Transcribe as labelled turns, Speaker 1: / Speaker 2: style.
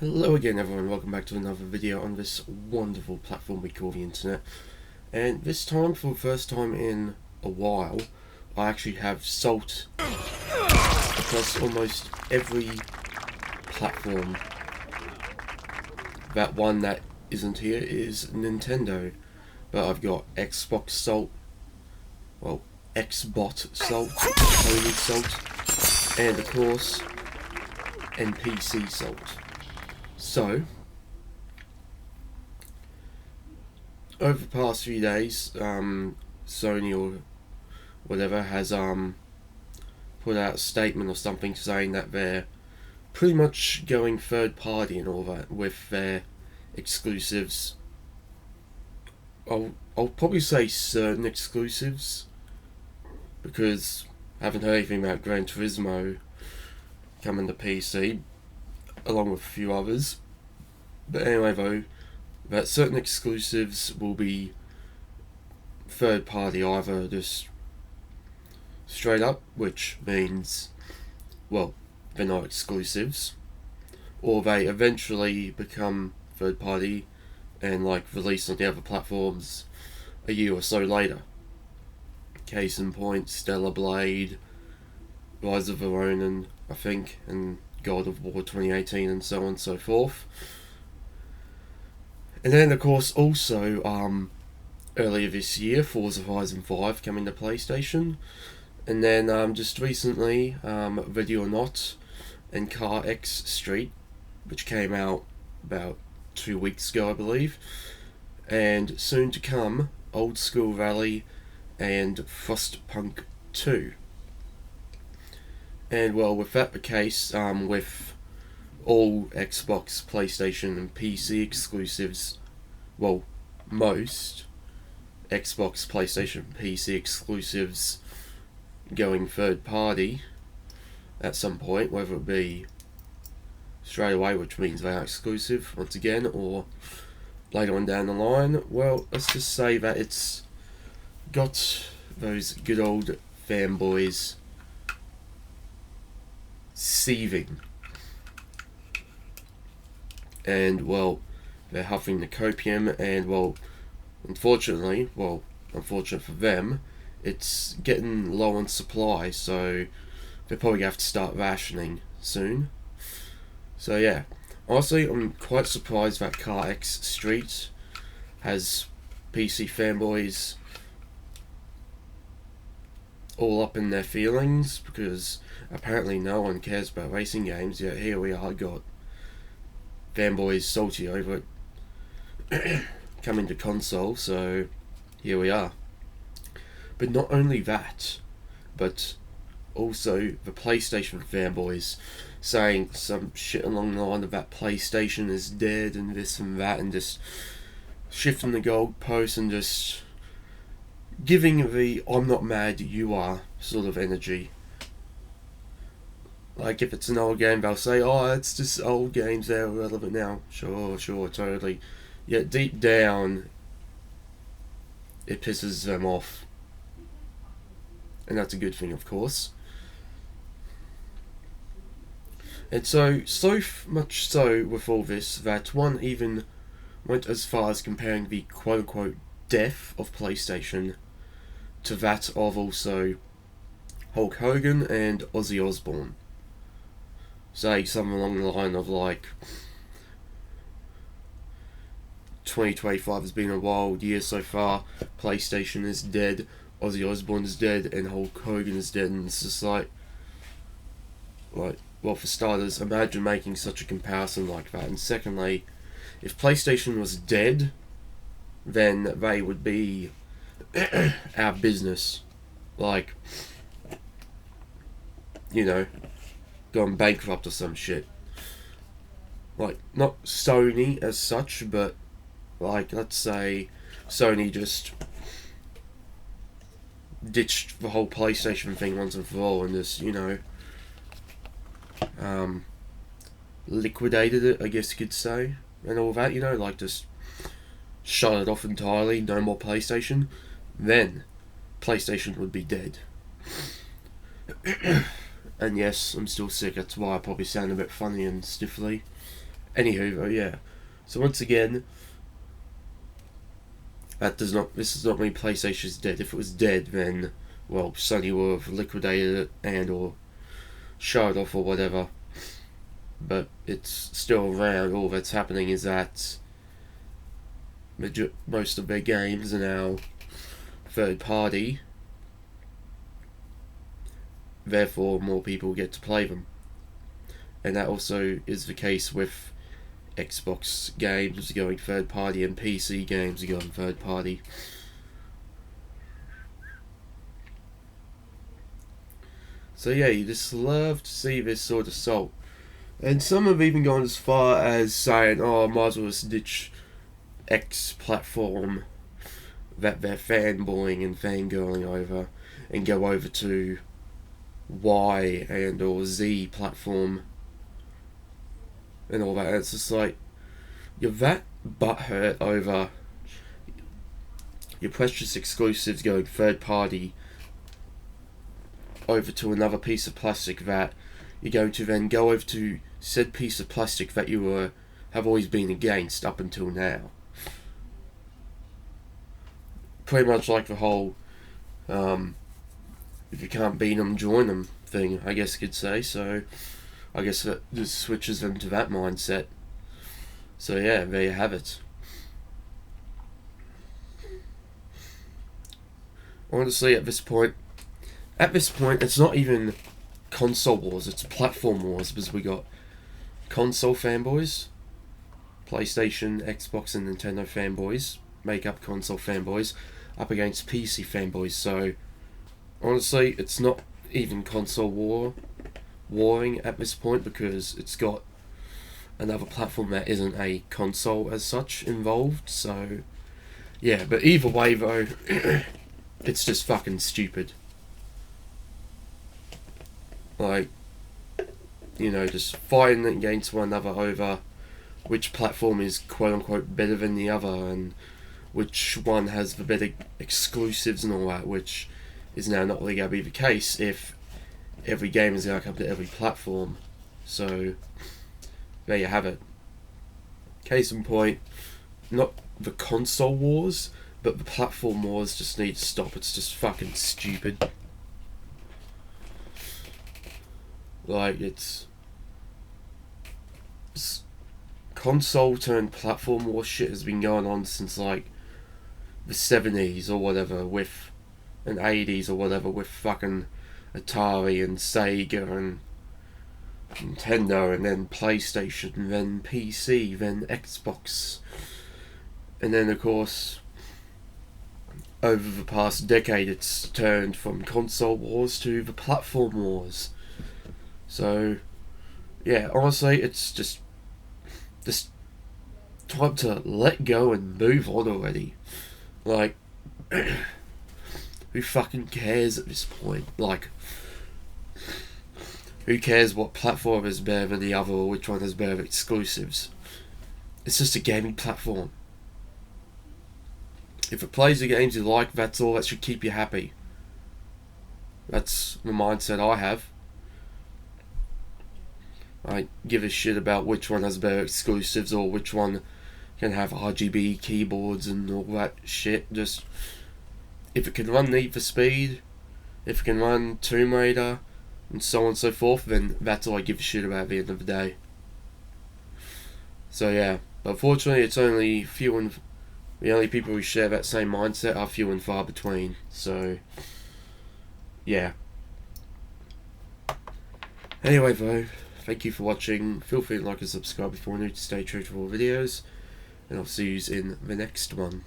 Speaker 1: Hello again everyone, welcome back to another video on this wonderful platform we call the internet. And this time, for the first time in a while, I actually have Salt across almost every platform. That one that isn't here is Nintendo. But I've got Xbox Salt, well, Xbot Salt, Holy Salt, and of course, NPC Salt. So, over the past few days, Sony or whatever has put out a statement or something saying that they're pretty much going third party and all that with their exclusives. I'll probably say certain exclusives, because I haven't heard anything about Gran Turismo coming to PC, along with a few others. But anyway though, that certain exclusives will be third party, either just straight up, which means, well, they're not exclusives, or they eventually become third party and like released on the other platforms a year or so later. Case in point, Stellar Blade, Rise of the Ronin, I think, and God of War 2018, and so on and so forth. And then of course also earlier this year, Forza Horizon 5 coming to PlayStation, and then just recently Ready or Not and Car X Street, which came out about 2 weeks ago I believe, and soon to come Old School Rally and Frostpunk 2. And well, with that the case, with all Xbox, PlayStation and PC exclusives, well, most Xbox, PlayStation and PC exclusives going third party at some point, whether it be straight away, which means they are exclusive once again, or later on down the line, well, let's just say that it's got those good old fanboys seething, and well, they're huffing the copium, and well, unfortunately, well, unfortunate for them, it's getting low on supply, so they're probably gonna have to start rationing soon. So yeah, honestly, I'm quite surprised that Car X Street has PC fanboys all up in their feelings, because apparently no one cares about racing games, yet here we are, got fanboys salty over it coming to console, so here we are. But not only that, but also the PlayStation fanboys saying some shit along the line of that PlayStation is dead and this and that, and just shifting the goalposts and just giving the I'm not mad, you are sort of energy. Like, if it's an old game, they'll say, oh, it's just old games, they're relevant now. Sure, totally. Yet deep down, it pisses them off. And that's a good thing, of course. And so much so with all this, that one even went as far as comparing the quote-unquote death of PlayStation to that of also Hulk Hogan and Ozzy Osbourne. Say something along the line of like, 2025 has been a wild year so far, PlayStation is dead, Ozzy Osbourne is dead, and Hulk Hogan is dead, and it's just like, well, for starters, imagine making such a comparison like that, and secondly, if PlayStation was dead, then they would be our business, like, you know, gone bankrupt or some shit. Like, not Sony as such, but like, let's say Sony just ditched the whole PlayStation thing once and for all, and just, you know, liquidated it, I guess you could say, and all that, you know, like just shut it off entirely, no more PlayStation, then PlayStation would be dead. And yes, I'm still sick, that's why I probably sound a bit funny and stiffly. Anywho, yeah. So once again, this does not mean PlayStation's dead. If it was dead, then, well, Sony would have liquidated it and or shut it off or whatever. But it's still around. All that's happening is that most of their games are now third party, therefore more people get to play them. And that also is the case with Xbox games going third party and PC games going third party. So yeah, you just love to see this sort of salt. And some have even gone as far as saying, oh, I might as well just ditch X platform that they're fanboying and fangirling over and go over to Y and or Z platform and all that. And it's just like, you're that butthurt over your precious exclusives going third party over to another piece of plastic that you're going to then go over to said piece of plastic that you have always been against up until now. Pretty much like the whole if you can't beat them, join them thing, I guess you could say. So I guess that just switches them to that mindset. So yeah, there you have it. Honestly, at this point, it's not even console wars, it's platform wars, because we got console fanboys, PlayStation, Xbox and Nintendo fanboys make up console fanboys, up against PC fanboys. So honestly, it's not even console warring at this point, because it's got another platform that isn't a console as such involved. So yeah, but either way though, it's just fucking stupid. Like, you know, just fighting against one another over which platform is quote unquote better than the other, and which one has the better exclusives and all that, which is now not really going to be the case if every game is going to come to every platform. So there you have it. Case in point, not the console wars, but the platform wars just need to stop. It's just fucking stupid. Like, it's console turned platform war shit has been going on since like the 70s or whatever, with and 80s or whatever, with fucking Atari and Sega and Nintendo, and then PlayStation, and then PC, then Xbox, and then of course over the past decade it's turned from console wars to the platform wars. So yeah, honestly, it's just time to let go and move on already. Like, who fucking cares at this point? Like, who cares what platform is better than the other or which one has better exclusives? It's just a gaming platform. If it plays the games you like, that's all that should keep you happy. That's the mindset I have. I give a shit about which one has better exclusives or which one can have RGB keyboards and all that shit. Just, if it can run Need for Speed, if it can run Tomb Raider, and so on and so forth, then that's all I give a shit about at the end of the day. So yeah, but unfortunately it's only the only people who share that same mindset are few and far between. So yeah. Anyway though, thank you for watching. Feel free to like and subscribe if you're new to stay true to all videos, and I'll see you in the next one.